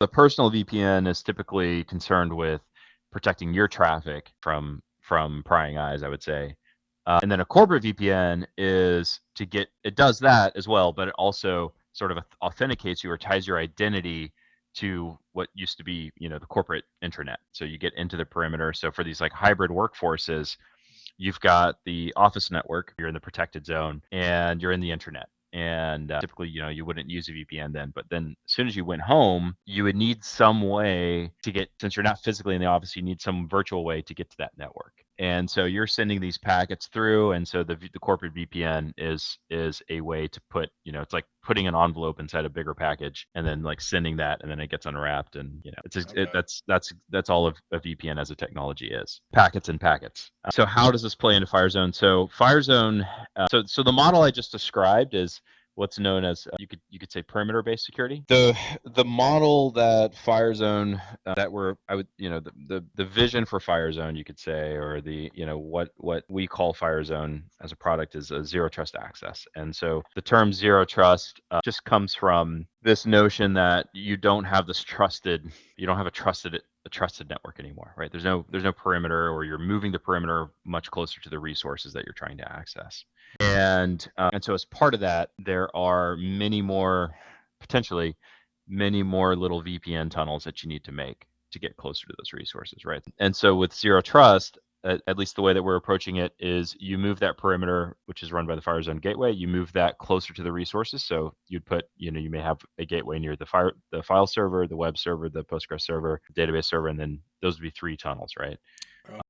The personal VPN is typically concerned with protecting your traffic from prying eyes, I would say. And then a corporate VPN is it does that as well, but it also sort of authenticates you or ties your identity to what used to be, the corporate intranet. So you get into the perimeter. So for these like hybrid workforces, you've got the office network, you're in the protected zone, and you're in the internet. And typically, you wouldn't use a VPN then, but then as soon as you went home, you would need some way to get, since you're not physically in the office, you need some virtual way to get to that network. And so you're sending these packets through, and so the corporate VPN is a way to put, it's like putting an envelope inside a bigger package and then like sending that, and then it gets unwrapped, and that's all of a VPN as a technology is, packets and packets. So how does this play into Firezone? So Firezone, so the model I just described is what's known as you could say perimeter-based security. The model that Firezone the vision for Firezone, you could say, or what we call Firezone as a product is a zero trust access. And so the term zero trust just comes from this notion that you don't have a trusted network anymore, right? There's no perimeter, or you're moving the perimeter much closer to the resources that you're trying to access. And so as part of that, there are potentially many more little VPN tunnels that you need to make to get closer to those resources, right? And so with zero trust, at least the way that we're approaching it is you move that perimeter, which is run by the Firezone gateway, you move that closer to the resources. So you'd put, you may have a gateway near the file server, the web server, the Postgres server, database server, and then those would be 3 tunnels, right?